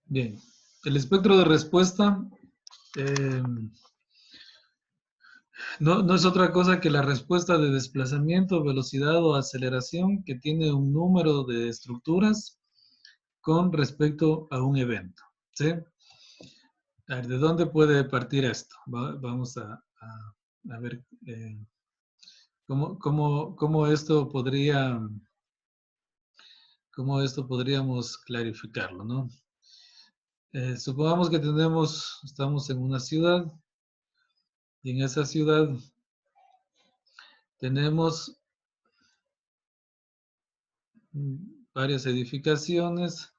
Bien, el espectro de respuesta eh, no es otra cosa que la respuesta de desplazamiento, velocidad o aceleración que tiene un número de estructuras con respecto a un evento. ¿Sí? A ver, ¿de dónde puede partir esto? Vamos a ver cómo esto cómo esto podríamos clarificarlo, ¿no? Supongamos que estamos en una ciudad y en esa ciudad tenemos varias edificaciones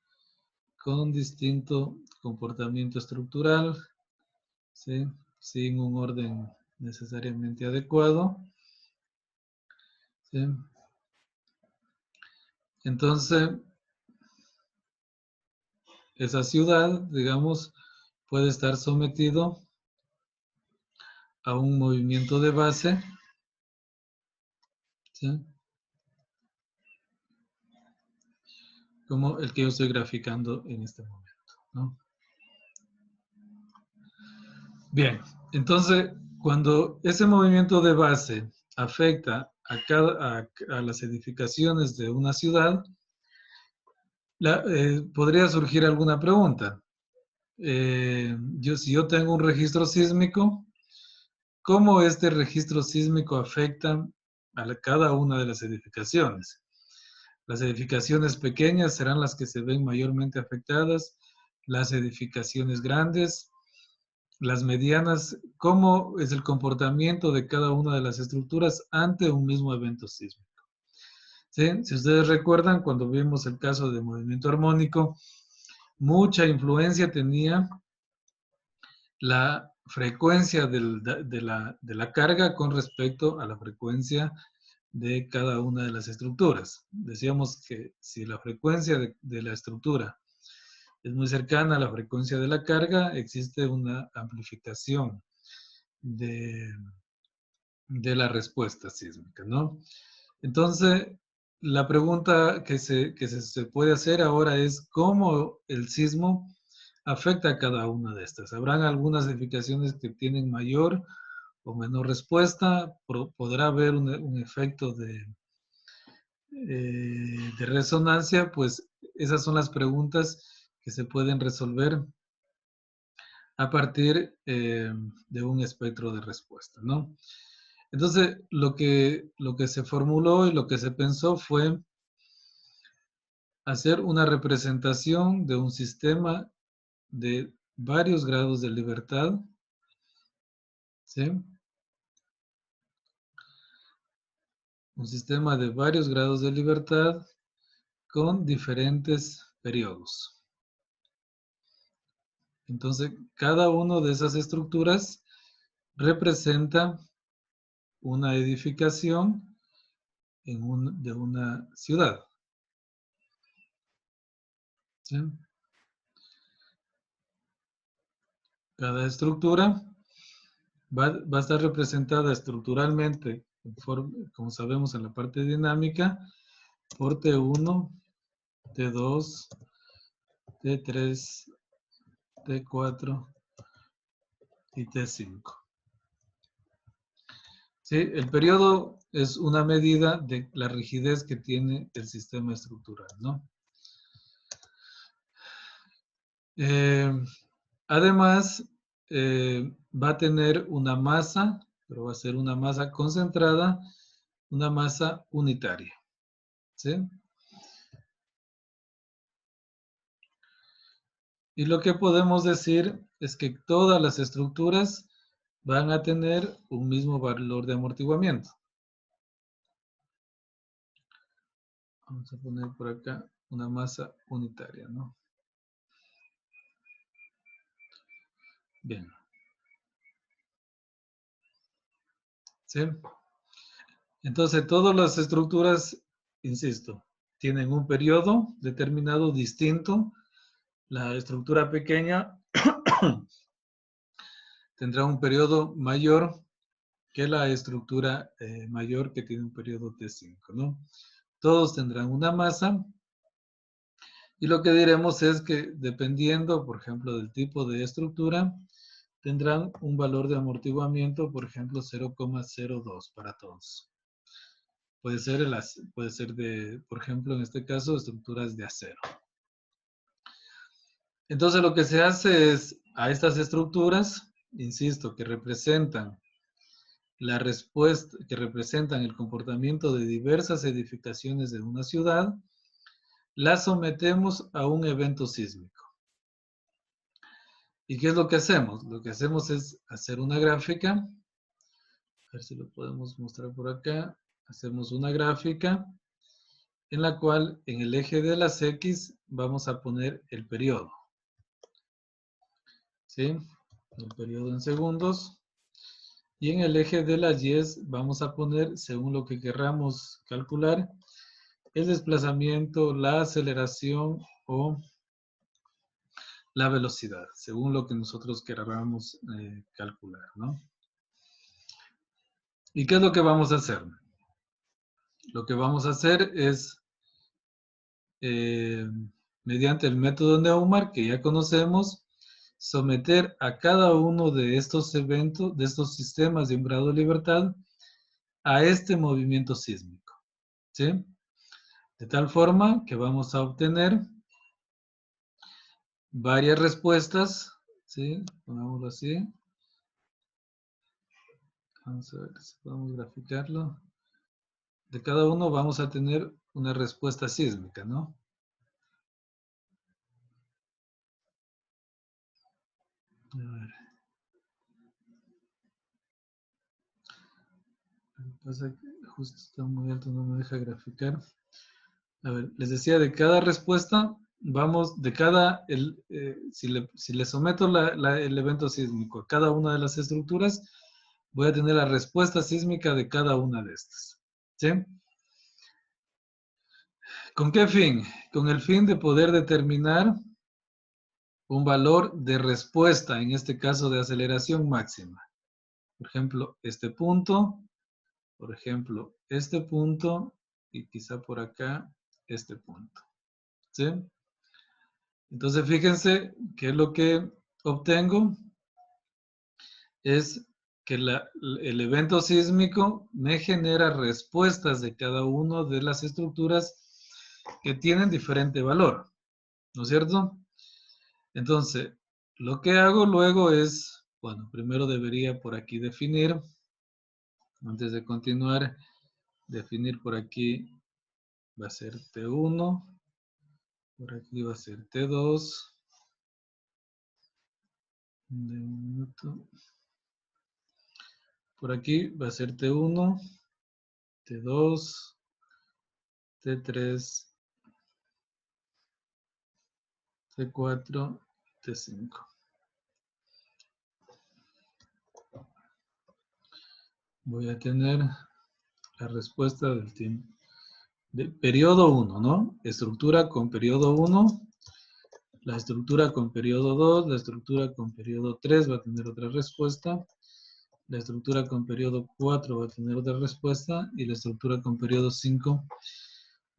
con distinto comportamiento estructural, ¿sí? Sin un orden necesariamente adecuado, ¿sí? Entonces, esa ciudad, digamos, puede estar sometido a un movimiento de base, ¿sí? Como el que yo estoy graficando en este momento, ¿no? Bien, entonces, cuando ese movimiento de base afecta a las edificaciones de una ciudad, podría surgir alguna pregunta. Si yo tengo un registro sísmico, ¿cómo este registro sísmico afecta a cada una de las edificaciones? Las edificaciones pequeñas serán las que se ven mayormente afectadas, las edificaciones grandes, las medianas. ¿Cómo es el comportamiento de cada una de las estructuras ante un mismo evento sísmico? ¿Sí? Si ustedes recuerdan, cuando vimos el caso de movimiento armónico, mucha influencia tenía la frecuencia de la carga con respecto a la frecuencia de cada una de las estructuras. Decíamos que si la frecuencia de la estructura es muy cercana a la frecuencia de la carga, existe una amplificación de, de la respuesta sísmica, ¿no? Entonces, la pregunta que se puede hacer ahora es cómo el sismo afecta a cada una de estas. Habrán algunas edificaciones que tienen mayor o menor respuesta, podrá haber un efecto de resonancia, pues esas son las preguntas que se pueden resolver a partir de un espectro de respuesta, ¿no? Entonces, lo que se formuló y lo que se pensó fue hacer una representación de un sistema de varios grados de libertad, ¿sí? Un sistema de varios grados de libertad con diferentes periodos. Entonces, cada una de esas estructuras representa una edificación de una ciudad, ¿sí? Cada estructura va a estar representada estructuralmente, como sabemos en la parte dinámica, por T1, T2, T3, T4 y T5. ¿Sí? El periodo es una medida de la rigidez que tiene el sistema estructural, ¿no? Además, va a tener una masa, pero va a ser una masa concentrada, una masa unitaria, ¿sí? Y lo que podemos decir es que todas las estructuras van a tener un mismo valor de amortiguamiento. Vamos a poner por acá una masa unitaria, ¿no? Bien. ¿Sí? Entonces, todas las estructuras, insisto, tienen un periodo determinado distinto. La estructura pequeña tendrá un periodo mayor que la estructura mayor que tiene un periodo T5, ¿no? Todos tendrán una masa Y lo que diremos es que dependiendo, por ejemplo, del tipo de estructura, tendrán un valor de amortiguamiento, por ejemplo, 0,02 para todos. Puede ser de, por ejemplo, en este caso, estructuras de acero. Entonces lo que se hace es a estas estructuras, insisto, que representan la respuesta, que representan el comportamiento de diversas edificaciones de una ciudad, las sometemos a un evento sísmico. ¿Y qué es lo que hacemos? Lo que hacemos es hacer una gráfica. A ver si lo podemos mostrar por acá. Hacemos una gráfica en la cual en el eje de las X vamos a poner el periodo. ¿Sí? El periodo en segundos. Y en el eje de las Y vamos a poner, según lo que querramos calcular, el desplazamiento, la aceleración o la velocidad, según lo que nosotros querramos calcular, ¿no? ¿Y qué es lo que vamos a hacer? Lo que vamos a hacer es, eh, mediante el método Neumar, que ya conocemos, someter a cada uno de estos eventos, de estos sistemas de un grado de libertad, a este movimiento sísmico, ¿sí? De tal forma que vamos a obtener varias respuestas, ¿sí? Pongámoslo así. Vamos a ver si podemos graficarlo. De cada uno vamos a tener una respuesta sísmica, ¿no? A ver. Lo que pasa es que justo está muy alto, no me deja graficar. A ver, les decía, de cada respuesta, vamos, de cada, si le someto el evento sísmico a cada una de las estructuras, voy a tener la respuesta sísmica de cada una de estas. ¿Sí? ¿Con qué fin? Con el fin de poder determinar un valor de respuesta, en este caso de aceleración máxima. Por ejemplo, este punto, por ejemplo, este punto, y quizá por acá, este punto. ¿Sí? Entonces, fíjense que lo que obtengo es que el evento sísmico me genera respuestas de cada una de las estructuras que tienen diferente valor, ¿no es cierto? Entonces, lo que hago luego es, bueno, primero debería por aquí definir, antes de continuar, definir por aquí va a ser T1, por aquí va a ser T2, de un minuto. Por aquí va a ser T1, T2, T3, T4, T5. Voy a tener la respuesta del tiempo. De periodo 1, ¿no? Estructura con periodo 1, la estructura con periodo 2, la estructura con periodo 3 va a tener otra respuesta, la estructura con periodo 4 va a tener otra respuesta y la estructura con periodo 5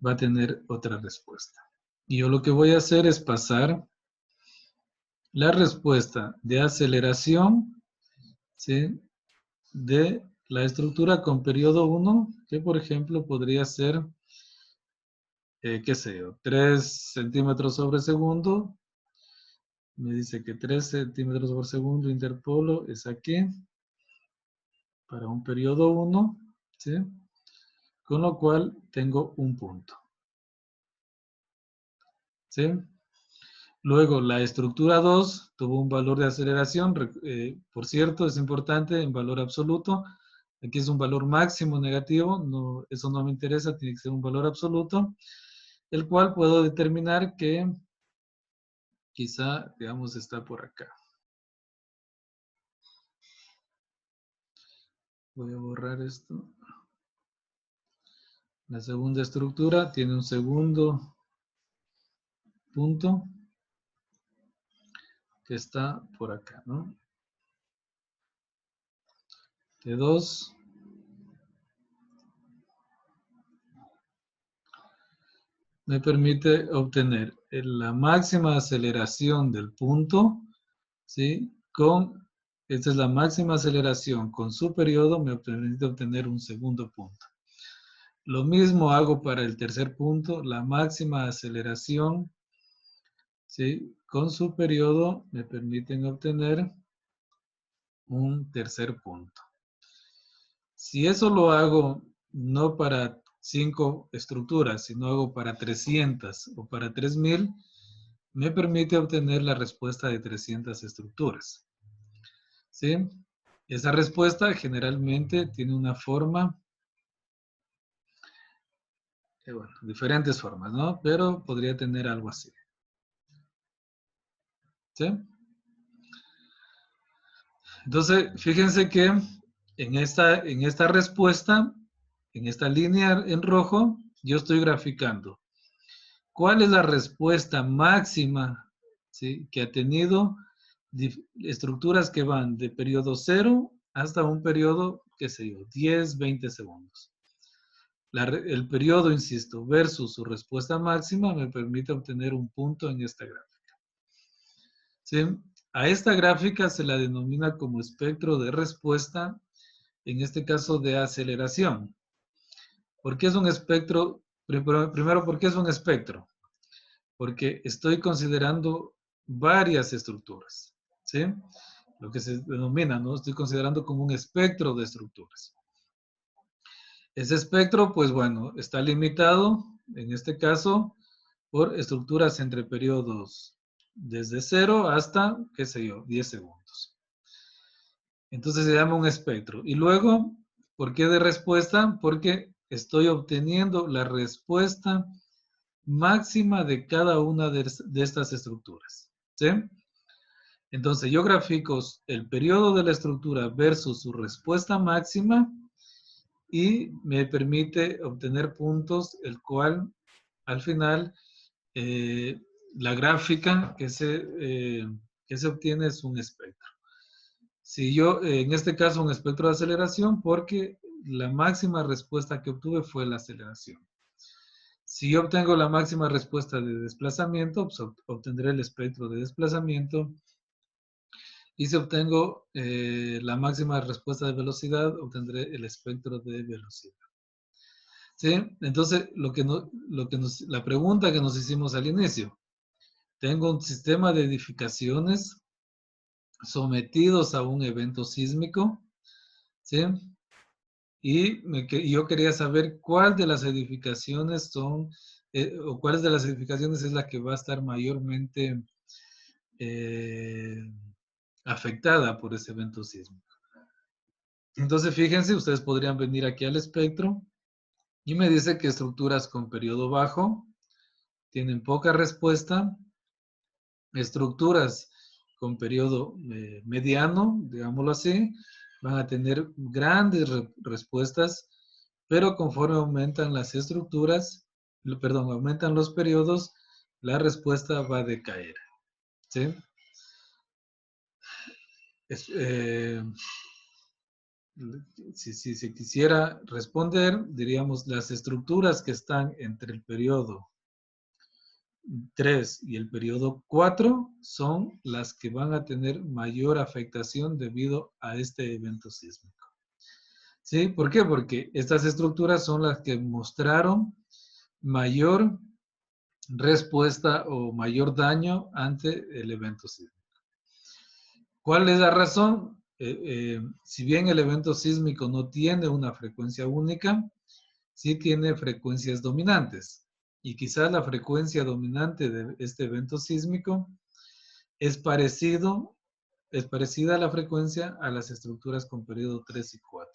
va a tener otra respuesta. Y yo lo que voy a hacer es pasar la respuesta de aceleración, ¿sí? De la estructura con periodo 1, que por ejemplo podría ser, qué sé yo, 3 centímetros sobre segundo. Me dice que 3 centímetros por segundo interpolo es aquí, para un periodo 1, ¿sí? Con lo cual tengo un punto, ¿sí? Luego, la estructura 2 tuvo un valor de aceleración, por cierto, es importante en valor absoluto. Aquí es un valor máximo negativo, no, eso no me interesa, tiene que ser un valor absoluto, el cual puedo determinar que quizá, digamos, está por acá. Voy a borrar esto. La segunda estructura tiene un segundo punto que está por acá, ¿no? T2. me permite obtener la máxima aceleración del punto, ¿sí? Esta es la máxima aceleración, con su periodo me permite obtener un segundo punto. Lo mismo hago para el tercer punto, la máxima aceleración, ¿sí? Con su periodo me permiten obtener un tercer punto. Si eso lo hago no para 5 estructuras, sino hago para 300 o para 3000, me permite obtener la respuesta de 300 estructuras. ¿Sí? Esa respuesta generalmente tiene una forma, bueno, diferentes formas, ¿no? Pero podría tener algo así. ¿Sí? Entonces, fíjense que en esta respuesta, en esta línea en rojo, yo estoy graficando cuál es la respuesta máxima, ¿sí? Que ha tenido estructuras que van de periodo 0 hasta un periodo, qué sé yo, 10, 20 segundos. El periodo, insisto, versus su respuesta máxima me permite obtener un punto en esta gráfica. ¿Sí? A esta gráfica se la denomina como espectro de respuesta, en este caso de aceleración. ¿Por qué es un espectro? Primero, ¿por qué es un espectro? Porque estoy considerando varias estructuras. ¿Sí? Lo que se denomina, ¿no? Estoy considerando como un espectro de estructuras. Ese espectro, pues bueno, está limitado, en este caso, por estructuras entre periodos desde 0 hasta, qué sé yo, 10 segundos. Entonces se llama un espectro. Y luego, ¿por qué de respuesta? Porque estoy obteniendo la respuesta máxima de cada una de estas estructuras. ¿Sí? Entonces yo grafico el periodo de la estructura versus su respuesta máxima y me permite obtener puntos, el cual al final la gráfica que se obtiene es un espectro. Si yo, en este caso, un espectro de aceleración, porque la máxima respuesta que obtuve fue la aceleración. Si yo obtengo la máxima respuesta de desplazamiento, pues obtendré el espectro de desplazamiento. Y si obtengo la máxima respuesta de velocidad, obtendré el espectro de velocidad. ¿Sí? Entonces, la pregunta que nos hicimos al inicio, tengo un sistema de edificaciones sometidos a un evento sísmico, ¿sí? Y yo quería saber cuál de las edificaciones o cuáles de las edificaciones es la que va a estar mayormente afectada por ese evento sísmico. Entonces, fíjense, ustedes podrían venir aquí al espectro y me dice que estructuras con periodo bajo tienen poca respuesta, estructuras con periodo mediano, digámoslo así, van a tener grandes respuestas, pero conforme aumentan las estructuras, perdón, aumentan los periodos, la respuesta va a decaer. ¿Sí? Si se quisiera responder, diríamos las estructuras que están entre el periodo 3 y el periodo 4 son las que van a tener mayor afectación debido a este evento sísmico. ¿Sí? ¿Por qué? Porque estas estructuras son las que mostraron mayor respuesta o mayor daño ante el evento sísmico. ¿Cuál es la razón? Si bien el evento sísmico no tiene una frecuencia única, sí tiene frecuencias dominantes. Y quizás la frecuencia dominante de este evento sísmico es parecida a la frecuencia a las estructuras con periodo 3 y 4.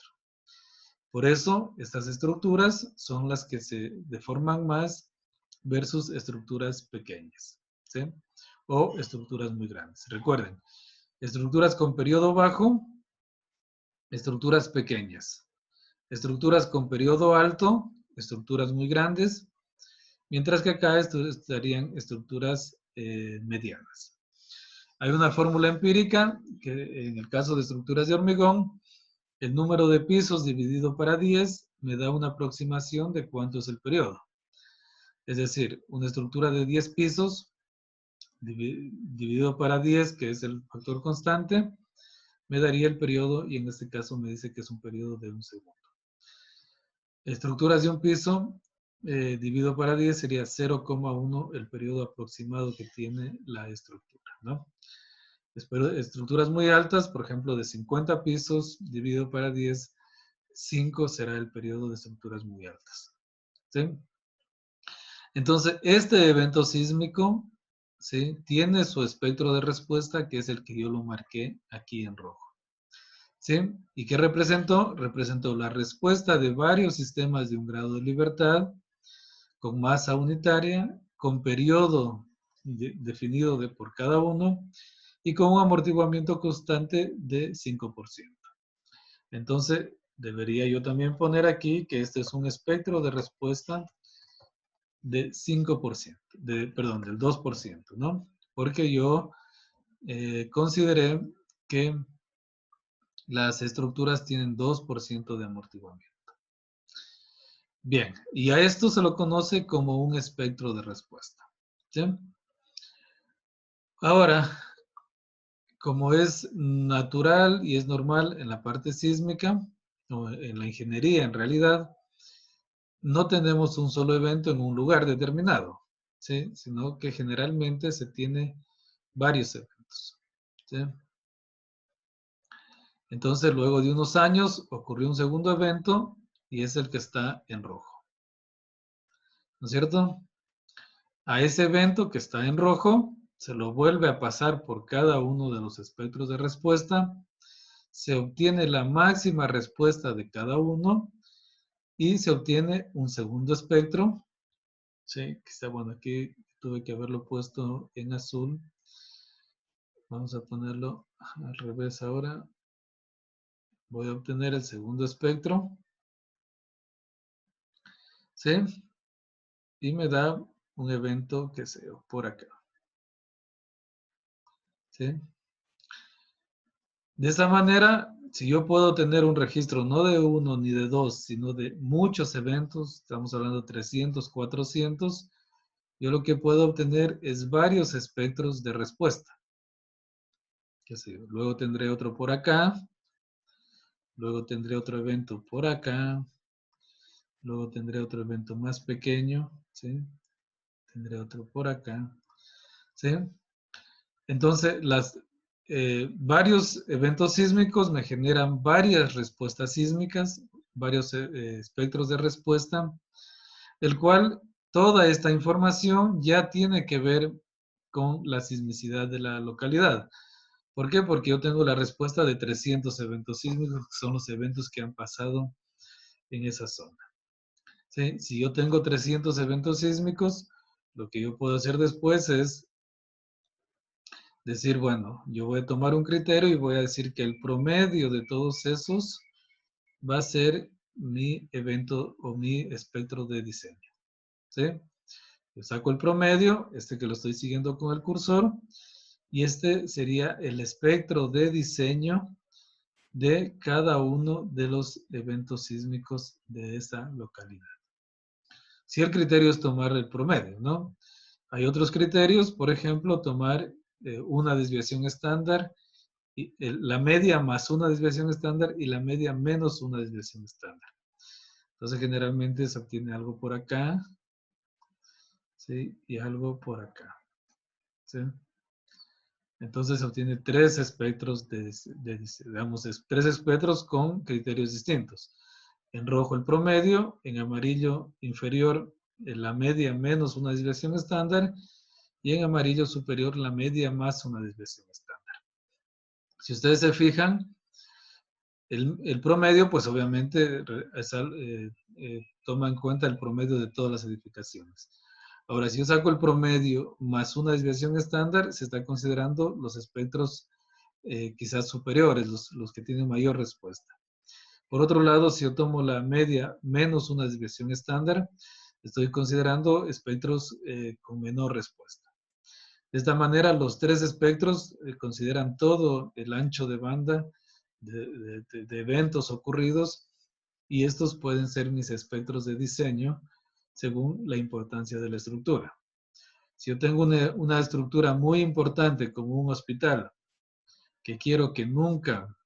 Por eso, estas estructuras son las que se deforman más versus estructuras pequeñas, ¿sí? O estructuras muy grandes. Recuerden, estructuras con periodo bajo, estructuras pequeñas. Estructuras con periodo alto, estructuras muy grandes, mientras que acá estarían estructuras medianas. Hay una fórmula empírica que en el caso de estructuras de hormigón, el número de pisos dividido para 10 me da una aproximación de cuánto es el periodo. Es decir, una estructura de 10 pisos dividido para 10, que es el factor constante, me daría el periodo, y en este caso me dice que es un periodo de 1 segundo. Estructuras de un piso dividido para 10 sería 0,1 el periodo aproximado que tiene la estructura, ¿no? Estructuras muy altas, por ejemplo, de 50 pisos dividido para 10, 5 será el periodo de estructuras muy altas. ¿Sí? Entonces, este evento sísmico, ¿sí?, tiene su espectro de respuesta, que es el que yo lo marqué aquí en rojo. ¿Sí? ¿Y qué representó? Representó la respuesta de varios sistemas de un grado de libertad, con masa unitaria, con periodo definido por cada uno, y con un amortiguamiento constante de 5%. Entonces, debería yo también poner aquí que este es un espectro de respuesta de 5%, perdón, del 2%, ¿no? Porque yo consideré que las estructuras tienen 2% de amortiguamiento. Bien, y a esto se lo conoce como un espectro de respuesta. ¿Sí? Ahora, como es natural y es normal en la parte sísmica, o en la ingeniería en realidad, no tenemos un solo evento en un lugar determinado, ¿sí?, sino que generalmente se tiene varios eventos. ¿Sí? Entonces, luego de unos años, ocurrió un segundo evento y es el que está en rojo. ¿No es cierto? A ese evento que está en rojo, se lo vuelve a pasar por cada uno de los espectros de respuesta, se obtiene la máxima respuesta de cada uno y se obtiene un segundo espectro. Sí, que está bueno, aquí tuve que haberlo puesto en azul. Vamos a ponerlo al revés ahora. Voy a obtener el segundo espectro. ¿Sí? Y me da un evento que sea por acá. ¿Sí? De esta manera, si yo puedo tener un registro no de uno ni de dos, sino de muchos eventos, estamos hablando de 300, 400, yo lo que puedo obtener es varios espectros de respuesta. ¿Qué sé yo? Luego tendré otro por acá, luego tendré otro evento por acá, luego tendré otro evento más pequeño, ¿sí? Tendré otro por acá, ¿sí? Entonces, varios eventos sísmicos me generan varias respuestas sísmicas, varios espectros de respuesta, el cual toda esta información ya tiene que ver con la sismicidad de la localidad. ¿Por qué? Porque yo tengo la respuesta de 300 eventos sísmicos, que son los eventos que han pasado en esa zona. ¿Sí? Si yo tengo 300 eventos sísmicos, lo que yo puedo hacer después es decir, bueno, yo voy a tomar un criterio y voy a decir que el promedio de todos esos va a ser mi evento o mi espectro de diseño. ¿Sí? Yo saco el promedio, este que lo estoy siguiendo con el cursor, y este sería el espectro de diseño de cada uno de los eventos sísmicos de esa localidad. Si el criterio es tomar el promedio, ¿no? Hay otros criterios, por ejemplo, tomar una desviación estándar, y la media más una desviación estándar y la media menos una desviación estándar. Entonces, generalmente se obtiene algo por acá, ¿sí? Y algo por acá, ¿sí? Entonces se obtiene tres espectros digamos, tres espectros con criterios distintos. En rojo el promedio, en amarillo inferior la media menos una desviación estándar y en amarillo superior la media más una desviación estándar. Si ustedes se fijan, el promedio pues obviamente toma en cuenta el promedio de todas las edificaciones. Ahora, si yo saco el promedio más una desviación estándar, se está considerando los espectros quizás superiores, los que tienen mayor respuesta. Por otro lado, si yo tomo la media menos una desviación estándar, estoy considerando espectros con menor respuesta. De esta manera, los tres espectros consideran todo el ancho de banda de eventos ocurridos y estos pueden ser mis espectros de diseño según la importancia de la estructura. Si yo tengo una estructura muy importante como un hospital que quiero que nunca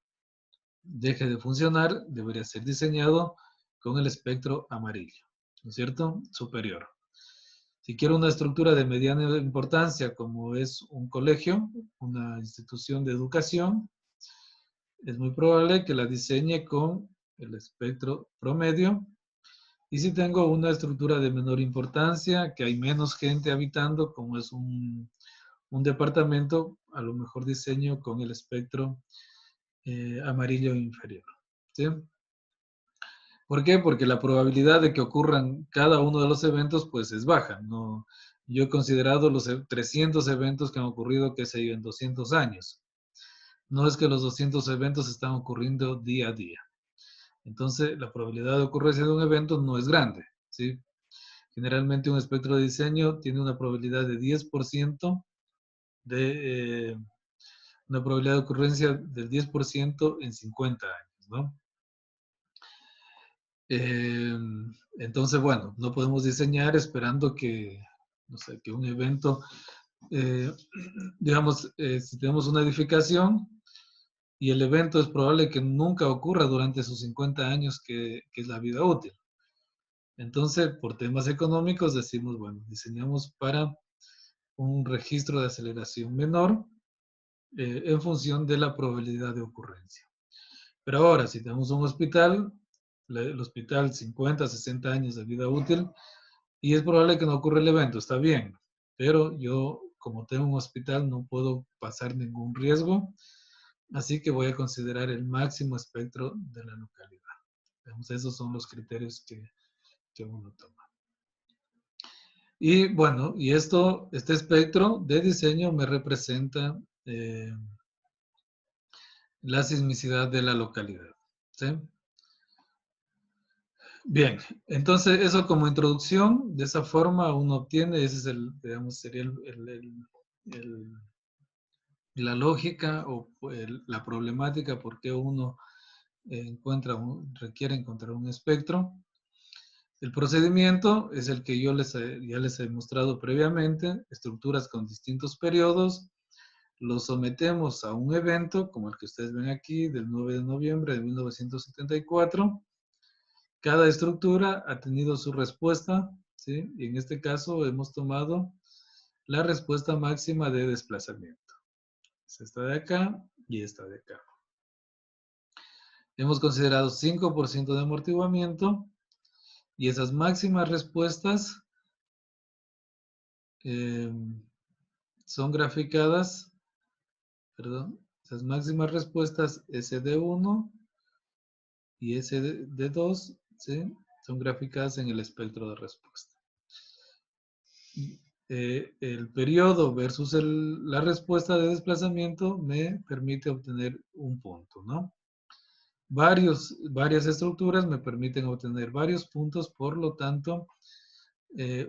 deje de funcionar, debería ser diseñado con el espectro amarillo, ¿no es cierto? Superior. Si quiero una estructura de mediana importancia como es un colegio, una institución de educación, es muy probable que la diseñe con el espectro promedio. Y si tengo una estructura de menor importancia, que hay menos gente habitando, como es un departamento, a lo mejor diseño con el espectro amarillo inferior. ¿Sí? ¿Por qué? Porque la probabilidad de que ocurran cada uno de los eventos pues es baja. No, yo he considerado los 300 eventos que han ocurrido, que se en 200 años. No es que los 200 eventos están ocurriendo día a día. Entonces, la probabilidad de ocurrencia de un evento no es grande, ¿sí? Generalmente un espectro de diseño tiene una probabilidad de 10% de una probabilidad de ocurrencia del 10% en 50 años, ¿no? Entonces, bueno, no podemos diseñar esperando que, no sé, que un evento, digamos, si tenemos una edificación y el evento es probable que nunca ocurra durante sus 50 años que es la vida útil. Entonces, por temas económicos decimos, bueno, diseñamos para un registro de aceleración menor en función de la probabilidad de ocurrencia. Pero ahora, si tenemos un hospital, el hospital 50, 60 años de vida útil, y es probable que no ocurra el evento, está bien, pero yo, como tengo un hospital, no puedo pasar ningún riesgo, así que voy a considerar el máximo espectro de la localidad. Entonces, esos son los criterios que uno toma. Y bueno, y este espectro de diseño me representa la sismicidad de la localidad. ¿Sí? Bien, entonces eso como introducción, de esa forma uno obtiene, ese es digamos, sería la lógica o la problemática por qué uno requiere encontrar un espectro. El procedimiento es el que yo ya les he mostrado previamente, estructuras con distintos periodos, los sometemos a un evento, como el que ustedes ven aquí, del 9 de noviembre de 1974. Cada estructura ha tenido su respuesta, ¿sí? Y en este caso hemos tomado la respuesta máxima de desplazamiento. Es esta de acá y esta de acá. Hemos considerado 5% de amortiguamiento y esas máximas respuestas son graficadas, perdón, esas máximas respuestas SD1 y SD2, ¿sí? Son graficadas en el espectro de respuesta. El periodo versus la respuesta de desplazamiento me permite obtener un punto, ¿no? Varias estructuras me permiten obtener varios puntos, por lo tanto,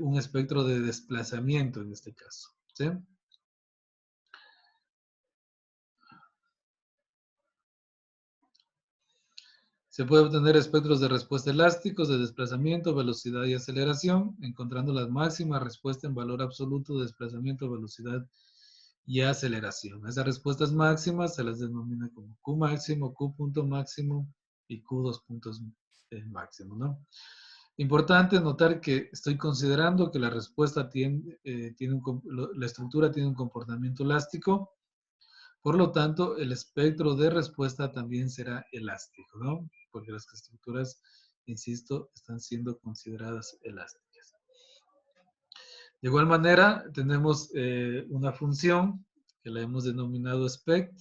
un espectro de desplazamiento en este caso, ¿sí? Se puede obtener espectros de respuesta elásticos, de desplazamiento, velocidad y aceleración, encontrando la máxima respuesta en valor absoluto de desplazamiento, velocidad y aceleración. Esas respuestas máximas se las denomina como Q máximo, Q punto máximo y Q dos puntos máximo, ¿no? Importante notar que estoy considerando que la respuesta la estructura tiene un comportamiento elástico, por lo tanto, el espectro de respuesta también será elástico, ¿no? Porque las estructuras, insisto, están siendo consideradas elásticas. De igual manera, tenemos una función que la hemos denominado SPECT,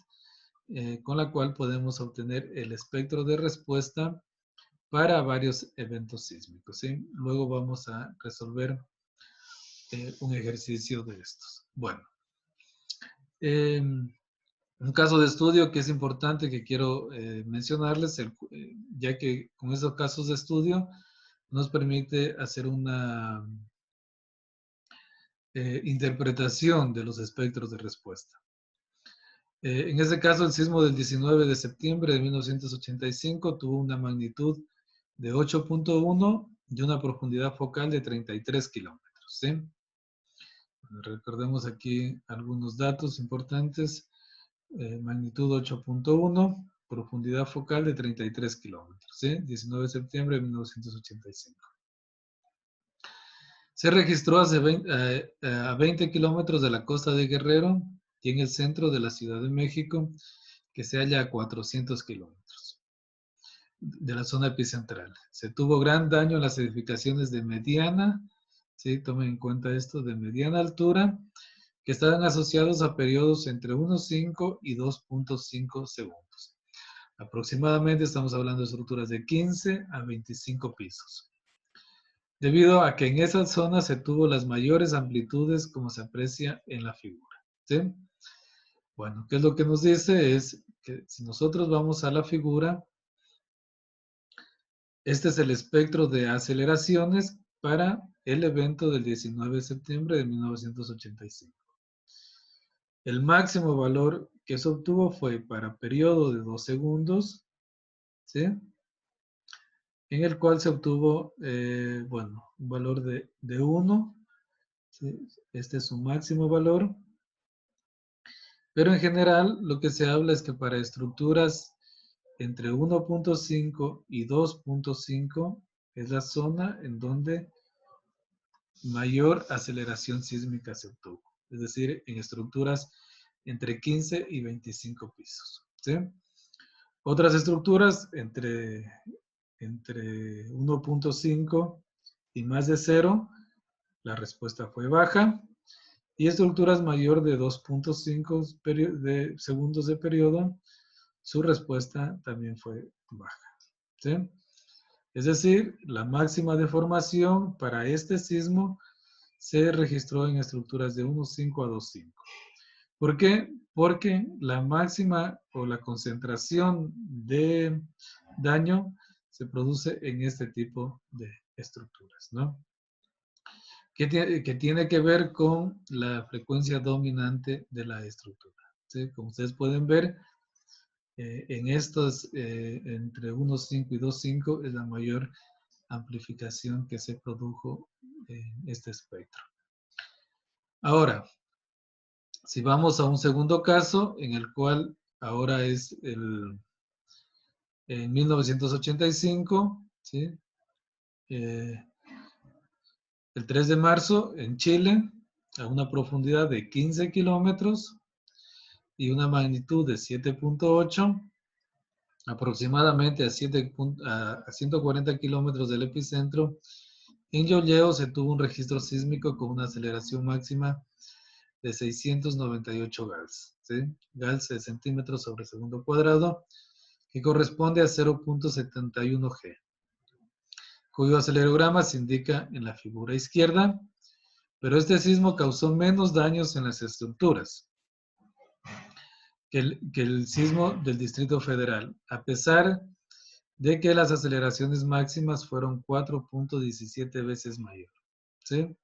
con la cual podemos obtener el espectro de respuesta para varios eventos sísmicos, ¿sí? Luego vamos a resolver un ejercicio de estos. Bueno. Un caso de estudio que es importante que quiero mencionarles, ya que con esos casos de estudio nos permite hacer una interpretación de los espectros de respuesta. En este caso, el sismo del 19 de septiembre de 1985 tuvo una magnitud de 8.1 y una profundidad focal de 33 kilómetros. ¿Sí? Bueno, recordemos aquí algunos datos importantes. Magnitud 8.1, profundidad focal de 33 kilómetros. ¿Sí? 19 de septiembre de 1985. Se registró a 20 kilómetros de la costa de Guerrero y en el centro de la Ciudad de México, que se halla a 400 kilómetros de la zona epicentral. Se tuvo gran daño en las edificaciones de mediana, ¿sí? Tomen en cuenta esto, de mediana altura, que estaban asociados a periodos entre 1.5 y 2.5 segundos. Aproximadamente estamos hablando de estructuras de 15 a 25 pisos. Debido a que en esa zona se tuvo las mayores amplitudes como se aprecia en la figura. ¿Sí? Bueno, ¿qué es lo que nos dice? Es que si nosotros vamos a la figura, este es el espectro de aceleraciones para el evento del 19 de septiembre de 1985. El máximo valor que se obtuvo fue para periodo de 2 segundos, ¿sí? En el cual se obtuvo, bueno, un valor de 1, ¿sí? Este es su máximo valor. Pero en general, lo que se habla es que para estructuras entre 1.5 y 2.5 es la zona en donde mayor aceleración sísmica se obtuvo. Es decir, en estructuras entre 15 y 25 pisos. ¿Sí? Otras estructuras entre 1.5 y más de 0, la respuesta fue baja. Y estructuras mayor de 2.5 segundos de periodo, su respuesta también fue baja. ¿Sí? Es decir, la máxima deformación para este sismo se registró en estructuras de 1.5 a 2.5. ¿Por qué? Porque la máxima o la concentración de daño se produce en este tipo de estructuras, ¿no? Que tiene que ver con la frecuencia dominante de la estructura. ¿Sí? Como ustedes pueden ver, en estos entre 1.5 y 2.5 es la mayor amplificación que se produjo en este espectro. Ahora, si vamos a un segundo caso, en el cual ahora es en 1985, ¿sí? El 3 de marzo en Chile, a una profundidad de 15 kilómetros y una magnitud de 7.8, aproximadamente a 140 kilómetros del epicentro, en Yolleo se tuvo un registro sísmico con una aceleración máxima de 698 gals, ¿sí? Gals de centímetros sobre segundo cuadrado, que corresponde a 0.71 G, cuyo acelerograma se indica en la figura izquierda, pero este sismo causó menos daños en las estructuras que el sismo del Distrito Federal, a pesar de que las aceleraciones máximas fueron 4.17 veces mayor. ¿Sí?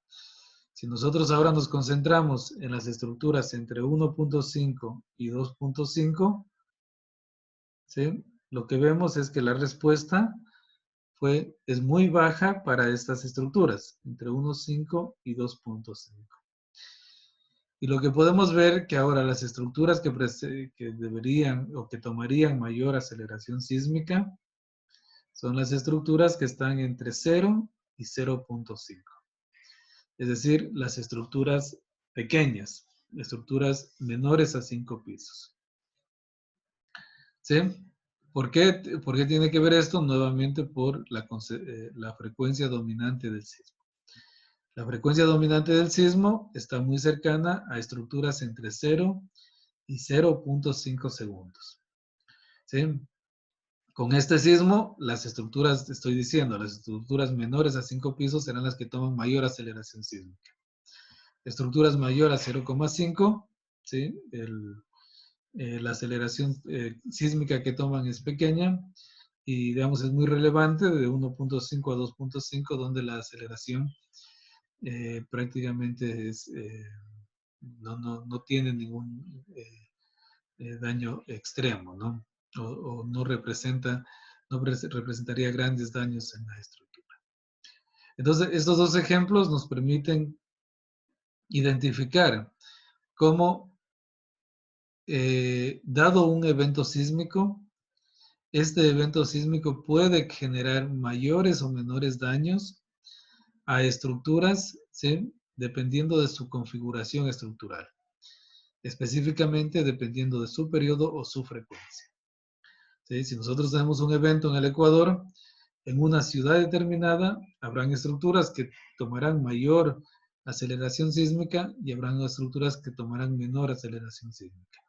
Si nosotros ahora nos concentramos en las estructuras entre 1.5 y 2.5, ¿sí? Lo que vemos es que la respuesta es muy baja para estas estructuras, entre 1.5 y 2.5. Y lo que podemos ver que ahora las estructuras que deberían o que tomarían mayor aceleración sísmica son las estructuras que están entre 0 y 0.5. Es decir, las estructuras pequeñas, estructuras menores a 5 pisos. ¿Sí? ¿Por qué tiene que ver esto? Nuevamente por la frecuencia dominante del sismo. La frecuencia dominante del sismo está muy cercana a estructuras entre 0 y 0.5 segundos. ¿Sí? Con este sismo, las estructuras, estoy diciendo, las estructuras menores a 5 pisos serán las que toman mayor aceleración sísmica. Estructuras mayor a 0.5, ¿sí? La aceleración sísmica que toman es pequeña y, digamos, es muy relevante de 1.5 a 2.5, donde la aceleración prácticamente no tiene ningún daño extremo, ¿no? O no representaría grandes daños en la estructura. Entonces, estos dos ejemplos nos permiten identificar cómo, dado un evento sísmico, este evento sísmico puede generar mayores o menores daños a estructuras, ¿sí? Dependiendo de su configuración estructural, específicamente dependiendo de su periodo o su frecuencia. ¿Sí? Si nosotros tenemos un evento en el Ecuador, en una ciudad determinada, habrán estructuras que tomarán mayor aceleración sísmica y habrán estructuras que tomarán menor aceleración sísmica.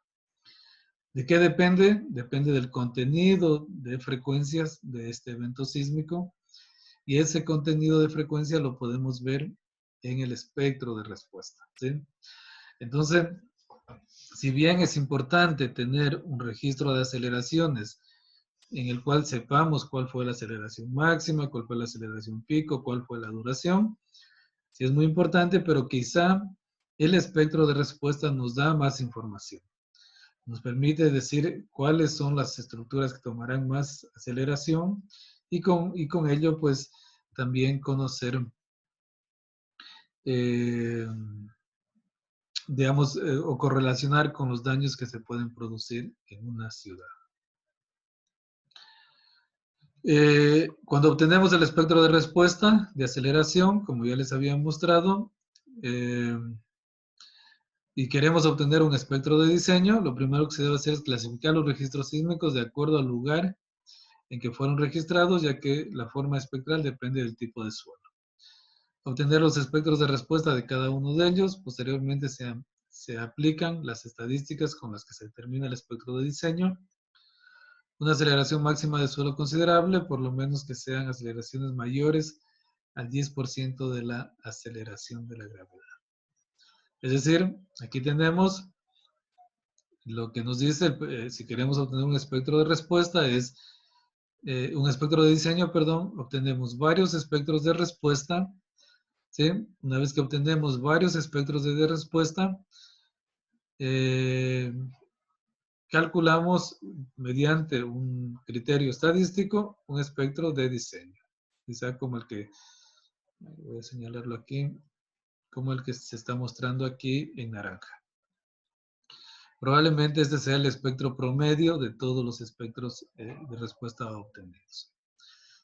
¿De qué depende? Depende del contenido de frecuencias de este evento sísmico, y ese contenido de frecuencia lo podemos ver en el espectro de respuesta, ¿sí? Entonces, si bien es importante tener un registro de aceleraciones en el cual sepamos cuál fue la aceleración máxima, cuál fue la aceleración pico, cuál fue la duración, sí es muy importante, pero quizá el espectro de respuesta nos da más información. Nos permite decir cuáles son las estructuras que tomarán más aceleración y con ello, pues, también conocer, eh, digamos, o correlacionar con los daños que se pueden producir en una ciudad. Cuando obtenemos el espectro de respuesta de aceleración, como ya les había mostrado, y queremos obtener un espectro de diseño, lo primero que se debe hacer es clasificar los registros sísmicos de acuerdo al lugar en que fueron registrados, ya que la forma espectral depende del tipo de suelo. Obtener los espectros de respuesta de cada uno de ellos, posteriormente se aplican las estadísticas con las que se determina el espectro de diseño. Una aceleración máxima de suelo considerable, por lo menos que sean aceleraciones mayores al 10% de la aceleración de la gravedad. Es decir, aquí tenemos lo que nos dice, si queremos obtener un espectro de respuesta, es un espectro de diseño, perdón, obtenemos varios espectros de respuesta, ¿sí? Una vez que obtenemos varios espectros de respuesta, calculamos mediante un criterio estadístico un espectro de diseño. Quizá como el que, voy a señalarlo aquí, como el que se está mostrando aquí en naranja. Probablemente este sea el espectro promedio de todos los espectros de respuesta obtenidos.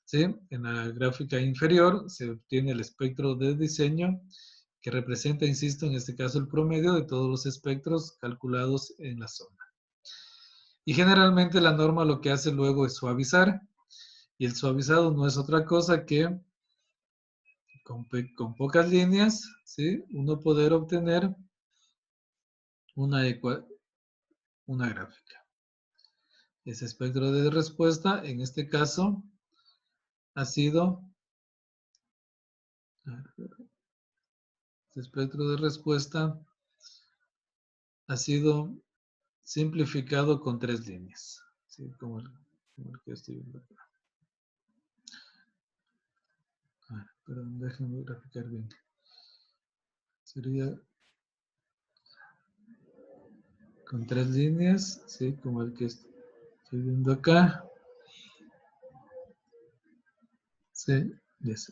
¿Sí? En la gráfica inferior se obtiene el espectro de diseño que representa, insisto, en este caso el promedio de todos los espectros calculados en la zona. Y generalmente la norma lo que hace luego es suavizar, y el suavizado no es otra cosa que con pocas líneas, ¿sí? Uno poder obtener una gráfica. Ese espectro de respuesta, en este caso, ha sido, este espectro de respuesta ha sido simplificado con 3 líneas, ¿sí? Como el que estoy viendo acá. Perdón, déjenme graficar bien. Sería con 3 líneas, ¿sí? Como el que estoy viendo acá. Sí, ya sé.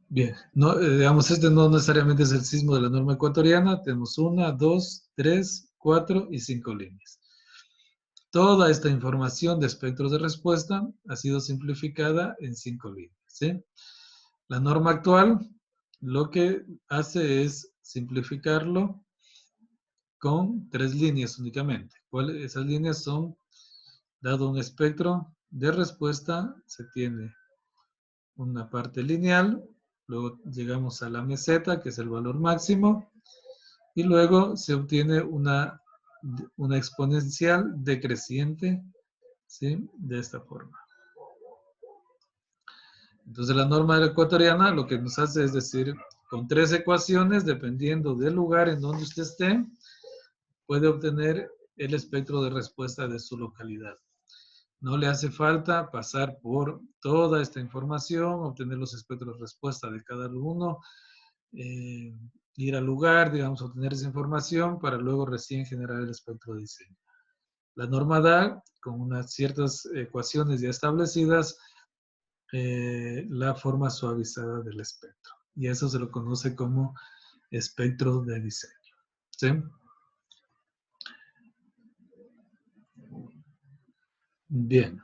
Bien, no, digamos, este no necesariamente es el sismo de la norma ecuatoriana. Tenemos 1, 2, 3, 4 y 5 líneas. Toda esta información de espectros de respuesta ha sido simplificada en 5 líneas, ¿sí? La norma actual lo que hace es simplificarlo con 3 líneas únicamente. Esas líneas son, dado un espectro de respuesta, se tiene una parte lineal, luego llegamos a la meseta, que es el valor máximo, y luego se obtiene una exponencial decreciente, ¿sí? De esta forma. Entonces la norma ecuatoriana lo que nos hace es decir, con 3 ecuaciones, dependiendo del lugar en donde usted esté, puede obtener el espectro de respuesta de su localidad. No le hace falta pasar por toda esta información, obtener los espectros de respuesta de cada uno, ir al lugar, digamos, obtener esa información para luego recién generar el espectro de diseño. La norma da, con unas ciertas ecuaciones ya establecidas, la forma suavizada del espectro. Y eso se lo conoce como espectro de diseño. ¿Sí? Bien.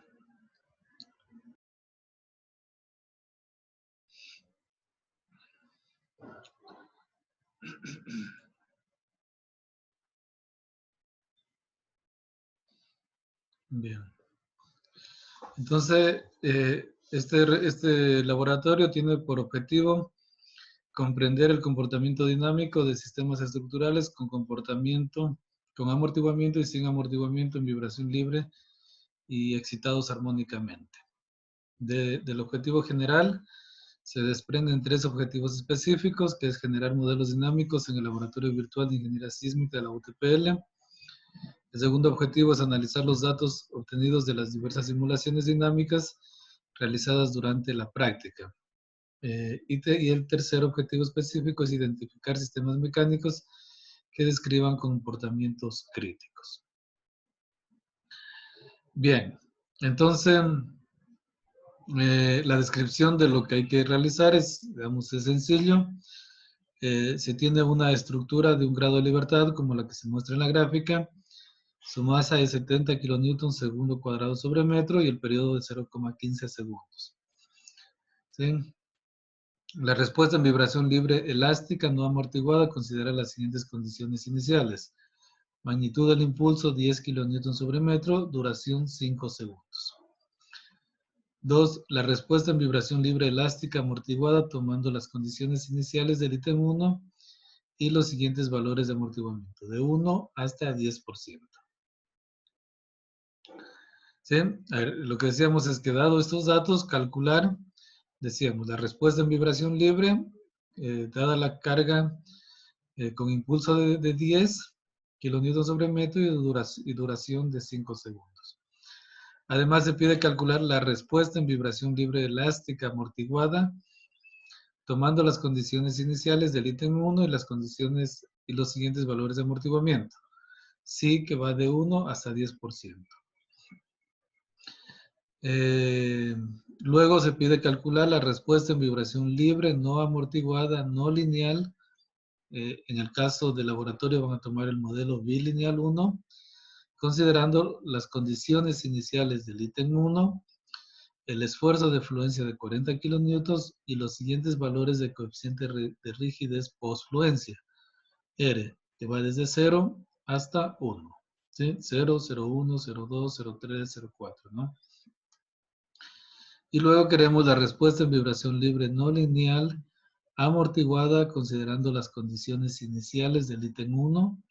Bien. Entonces, este laboratorio tiene por objetivo comprender el comportamiento dinámico de sistemas estructurales con comportamiento, con amortiguamiento y sin amortiguamiento en vibración libre y excitados armónicamente. Del objetivo general se desprenden tres objetivos específicos, que es generar modelos dinámicos en el Laboratorio Virtual de Ingeniería Sísmica de la UTPL. El segundo objetivo es analizar los datos obtenidos de las diversas simulaciones dinámicas realizadas durante la práctica. Y el tercer objetivo específico es identificar sistemas mecánicos que describan comportamientos críticos. Bien, entonces la descripción de lo que hay que realizar es, digamos, es sencillo. Se tiene una estructura de un grado de libertad como la que se muestra en la gráfica. Su masa es 70 kilonewtons segundo cuadrado sobre metro y el periodo de 0,15 segundos. ¿Sí? La respuesta en vibración libre elástica no amortiguada considera las siguientes condiciones iniciales. Magnitud del impulso 10 kilonewtons sobre metro, duración 5 segundos. 2. La respuesta en vibración libre elástica amortiguada tomando las condiciones iniciales del ítem 1 y los siguientes valores de amortiguamiento, de 1 hasta 10%. ¿Sí? A ver, lo que decíamos es que dado estos datos, calcular, decíamos, la respuesta en vibración libre, dada la carga con impulso de 10 kilonewtons sobre metro y duración de 5 segundos. Además, se pide calcular la respuesta en vibración libre elástica amortiguada, tomando las condiciones iniciales del ítem 1 y las condiciones y los siguientes valores de amortiguamiento. Sí, que va de 1 hasta 10%. Luego se pide calcular la respuesta en vibración libre, no amortiguada, no lineal. En el caso del laboratorio van a tomar el modelo bilineal 1, considerando las condiciones iniciales del ítem 1, el esfuerzo de fluencia de 40 kilonewtons y los siguientes valores de coeficiente de rigidez post-fluencia. R, que va desde 0 hasta 1. ¿Sí? 0, 0,1, 0,2, 0,3, 0,4, ¿no? Y luego queremos la respuesta en vibración libre no lineal amortiguada considerando las condiciones iniciales del ítem 1,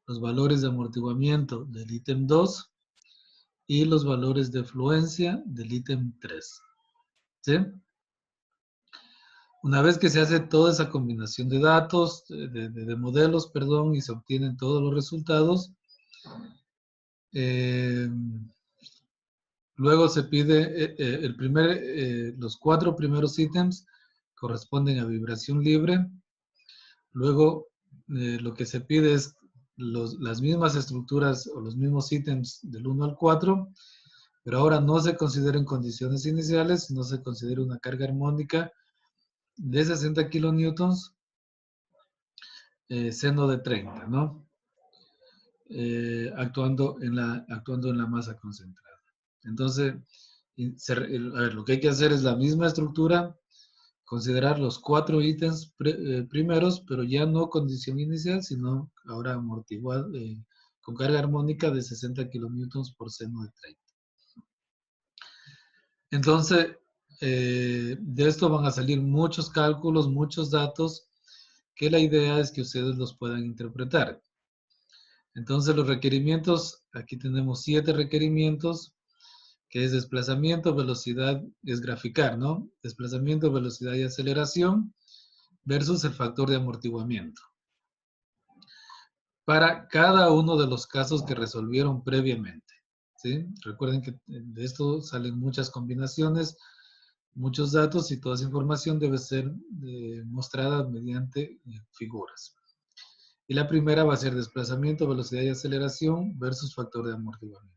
los valores de amortiguamiento del ítem 2 y los valores de fluencia del ítem 3. ¿Sí? Una vez que se hace toda esa combinación de datos, de modelos, perdón, y se obtienen todos los resultados, luego se pide los 4 primeros ítems corresponden a vibración libre. Luego lo que se pide es las mismas estructuras o los mismos ítems del 1 al 4, pero ahora no se consideran condiciones iniciales, sino se considera una carga armónica de 60 kilonewtons, seno de 30, ¿no? Actuando en la masa concentrada. Entonces, a ver, lo que hay que hacer es la misma estructura, considerar los 4 ítems primeros, pero ya no condición inicial, sino ahora amortiguado, con carga armónica de 60 kilonewtons por seno de 30. Entonces, de esto van a salir muchos cálculos, muchos datos, que la idea es que ustedes los puedan interpretar. Entonces, los requerimientos, aquí tenemos 7 requerimientos, que es desplazamiento, velocidad, es graficar, ¿no? Desplazamiento, velocidad y aceleración versus el factor de amortiguamiento. Para cada uno de los casos que resolvieron previamente, ¿sí? Recuerden que de esto salen muchas combinaciones, muchos datos y toda esa información debe ser mostrada mediante figuras. Y la primera va a ser desplazamiento, velocidad y aceleración versus factor de amortiguamiento.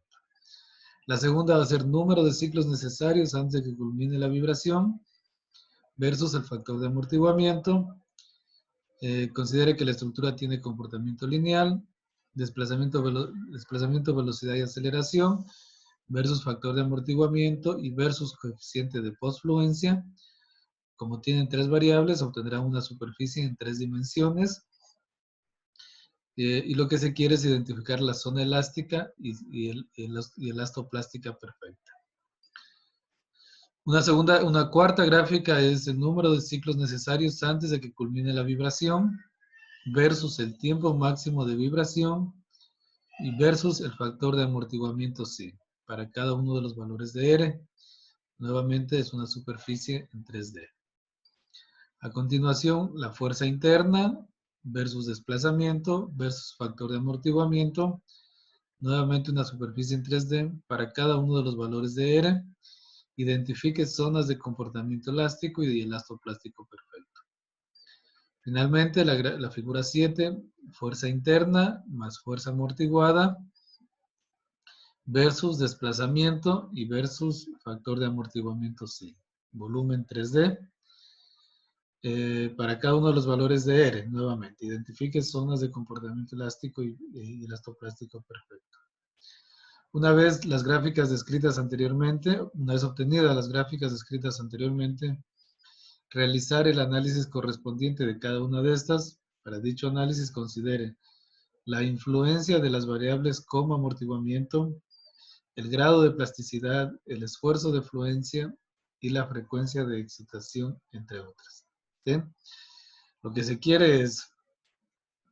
La segunda va a ser número de ciclos necesarios antes de que culmine la vibración versus el factor de amortiguamiento. Considere que la estructura tiene comportamiento lineal, desplazamiento, velocidad y aceleración versus factor de amortiguamiento y versus coeficiente de postfluencia. Como tienen tres variables, obtendrán una superficie en tres dimensiones. Y lo que se quiere es identificar la zona elástica y elastoplástica perfecta. Una cuarta gráfica es el número de ciclos necesarios antes de que culmine la vibración versus el tiempo máximo de vibración y versus el factor de amortiguamiento C para cada uno de los valores de R. Nuevamente es una superficie en 3D. A continuación, la fuerza interna versus desplazamiento versus factor de amortiguamiento. Nuevamente una superficie en 3D para cada uno de los valores de R. Identifique zonas de comportamiento elástico y de elastoplástico perfecto. Finalmente, la figura 7, fuerza interna más fuerza amortiguada versus desplazamiento y versus factor de amortiguamiento C. Volumen 3D. Para cada uno de los valores de R, nuevamente, identifique zonas de comportamiento elástico y elastoplástico perfecto. Una vez las gráficas descritas anteriormente, una vez obtenidas las gráficas descritas anteriormente, realizar el análisis correspondiente de cada una de estas. Para dicho análisis considere la influencia de las variables como amortiguamiento, el grado de plasticidad, el esfuerzo de fluencia y la frecuencia de excitación, entre otras. ¿Sí? Lo que se quiere es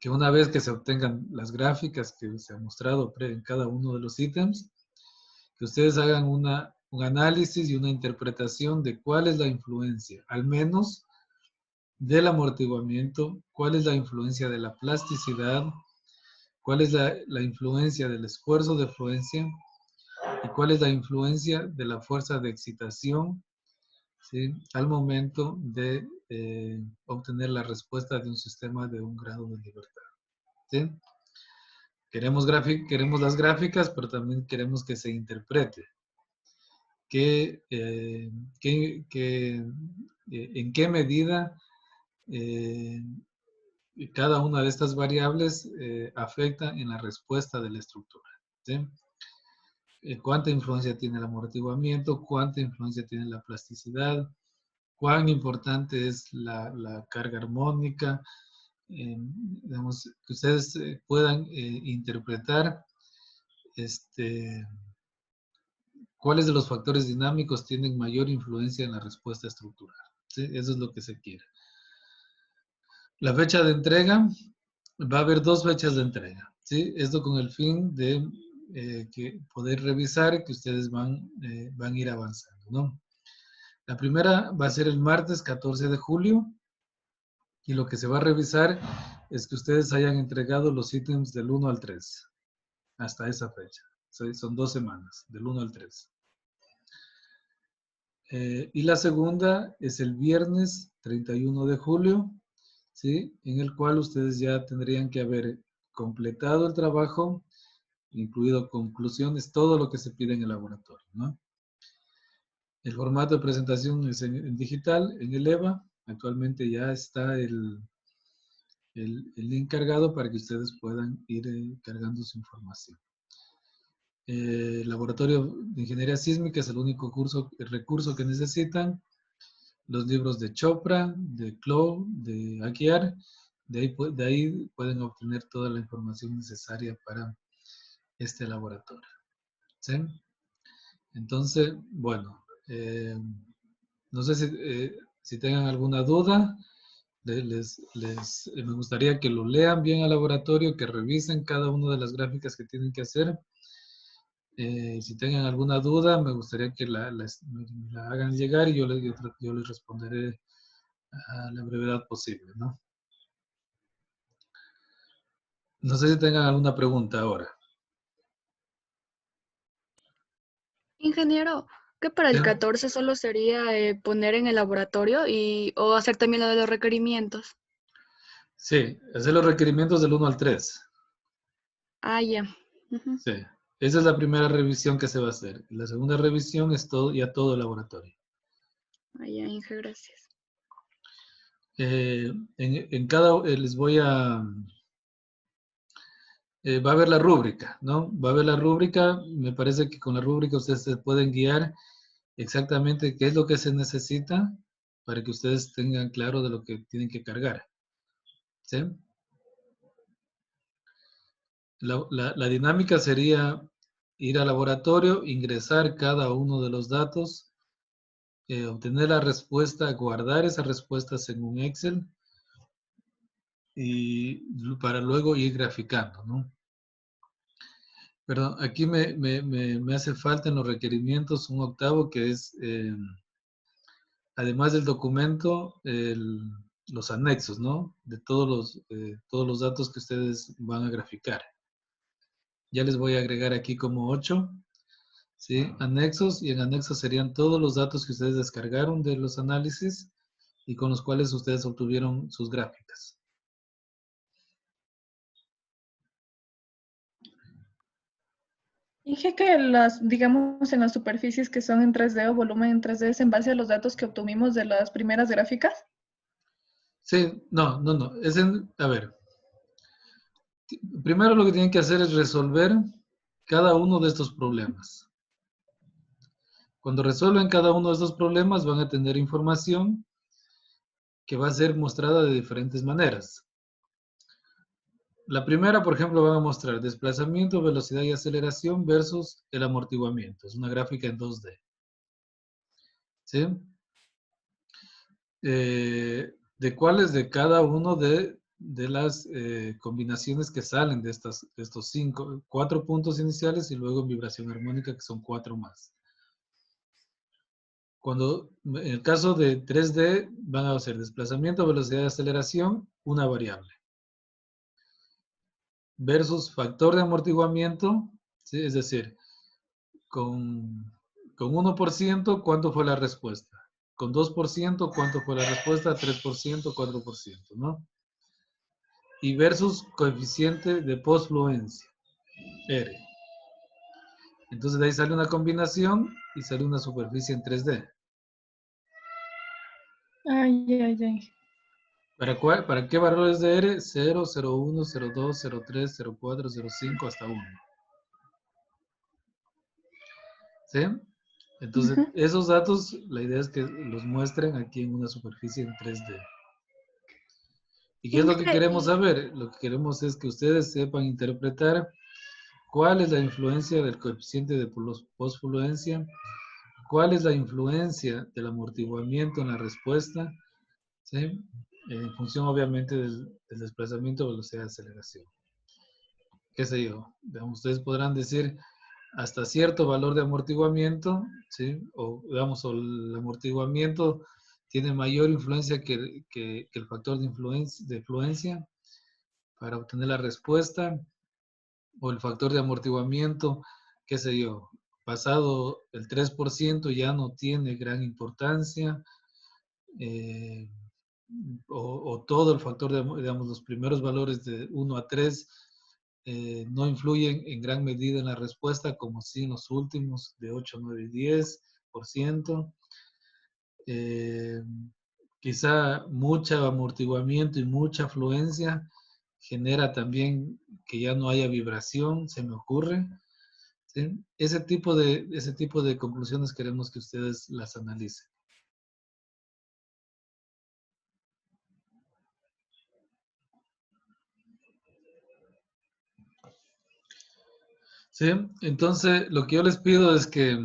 que una vez que se obtengan las gráficas que se han mostrado en cada uno de los ítems, que ustedes hagan un análisis y una interpretación de cuál es la influencia, al menos del amortiguamiento, cuál es la influencia de la plasticidad, cuál es la influencia del esfuerzo de fluencia y cuál es la influencia de la fuerza de excitación, ¿sí? Al momento de obtener la respuesta de un sistema de un grado de libertad. ¿Sí? Queremos las gráficas, pero también queremos que se interprete en qué medida cada una de estas variables afecta en la respuesta de la estructura. ¿Sí? Cuánta influencia tiene el amortiguamiento, cuánta influencia tiene la plasticidad, cuán importante es la carga armónica, digamos, que ustedes puedan interpretar cuáles de los factores dinámicos tienen mayor influencia en la respuesta estructural. ¿Sí? Eso es lo que se quiere. La fecha de entrega, va a haber 2 fechas de entrega. ¿Sí? Esto con el fin de poder revisar que ustedes van a ir avanzando, ¿no? La primera va a ser el martes 14 de julio y lo que se va a revisar es que ustedes hayan entregado los ítems del 1 al 3 hasta esa fecha. Son 2 semanas, del 1 al 3. Y la segunda es el viernes 31 de julio, ¿sí? En el cual ustedes ya tendrían que haber completado el trabajo, incluido conclusiones, todo lo que se pide en el laboratorio, ¿no? El formato de presentación es en digital, en el EVA. Actualmente ya está el link cargado para que ustedes puedan ir cargando su información. El laboratorio de ingeniería sísmica es el único recurso que necesitan. Los libros de Chopra, de Clow, de Aguiar, de ahí pueden obtener toda la información necesaria para este laboratorio. ¿Sí? Entonces, bueno, no sé si tengan alguna duda. Me gustaría que lo lean bien al laboratorio, que revisen cada una de las gráficas que tienen que hacer. Si tengan alguna duda, me gustaría que la hagan llegar y yo les responderé a la brevedad posible, ¿no? No sé si tengan alguna pregunta ahora. Ingeniero, que para ¿Sí? el 14 solo sería poner en el laboratorio o hacer también lo de los requerimientos. Sí, hacer los requerimientos del 1 al 3. Ah, ya. Ujú. Sí. Esa es la primera revisión que se va a hacer. La segunda revisión es todo el laboratorio. Allá, Inge, gracias. Les voy a... va a haber la rúbrica, ¿no? Va a haber la rúbrica. Me parece que con la rúbrica ustedes se pueden guiar exactamente qué es lo que se necesita para que ustedes tengan claro de lo que tienen que cargar. ¿Sí? La dinámica sería ir al laboratorio, ingresar cada uno de los datos, obtener la respuesta, guardar esas respuestas en un Excel y para luego ir graficando, ¿no? Perdón, aquí me hace falta en los requerimientos un octavo que es, además del documento, los anexos, ¿no? De todos los datos que ustedes van a graficar. Ya les voy a agregar aquí como 8, ¿sí? Anexos, y en anexos serían todos los datos que ustedes descargaron de los análisis y con los cuales ustedes obtuvieron sus gráficas. Dije que digamos, en las superficies que son en 3D o volumen en 3D es en base a los datos que obtuvimos de las primeras gráficas. Sí, no. A ver, primero lo que tienen que hacer es resolver cada uno de estos problemas. Cuando resuelven cada uno de estos problemas van a tener información que va a ser mostrada de diferentes maneras. La primera, por ejemplo, van a mostrar desplazamiento, velocidad y aceleración versus el amortiguamiento. Es una gráfica en 2D. ¿Sí? De cuáles de cada uno de las combinaciones que salen de estos 4 puntos iniciales y luego en vibración armónica, que son 4 más. Cuando, en el caso de 3D, van a ser desplazamiento, velocidad y aceleración, una variable. Versus factor de amortiguamiento, ¿sí? Es decir, con 1%, ¿cuánto fue la respuesta? Con 2%, ¿cuánto fue la respuesta? 3%, 4%, ¿no? Y versus coeficiente de postfluencia, R. Entonces de ahí sale una combinación y sale una superficie en 3D. Ay. ¿Para qué valores de R? 0, 0,1, 0,2, 0,3, 0,4, 0,5 hasta 1. ¿Sí? Entonces, esos datos, la idea es que los muestren aquí en una superficie en 3D. ¿Y qué es lo que Inge, queremos saber? Lo que queremos es que ustedes sepan interpretar cuál es la influencia del coeficiente de postfluencia, cuál es la influencia del amortiguamiento en la respuesta, ¿sí? En función obviamente del desplazamiento, velocidad y aceleración. ¿Qué sé yo? Digamos, ustedes podrán decir hasta cierto valor de amortiguamiento, ¿sí? O digamos, o el amortiguamiento tiene mayor influencia que el factor de fluencia para obtener la respuesta, o el factor de amortiguamiento, qué sé yo, pasado el 3% ya no tiene gran importancia, eh, o todo el factor de, digamos, los primeros valores de 1 a 3 no influyen en gran medida en la respuesta, como si en los últimos de 8, 9 y 10%. Eh, Quizá mucho amortiguamiento y mucha afluencia genera también que ya no haya vibración, se me ocurre. ¿Sí? Ese tipo de conclusiones queremos que ustedes las analicen. ¿Sí? Entonces, lo que yo les pido es que,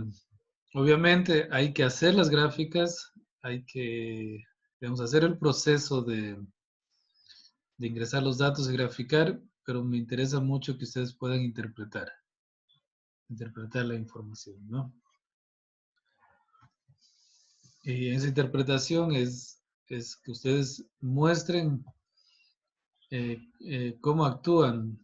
obviamente, hay que hacer las gráficas, hay que, digamos, hacer el proceso de ingresar los datos y graficar, pero me interesa mucho que ustedes puedan interpretar la información, ¿no? Y esa interpretación es que ustedes muestren cómo actúan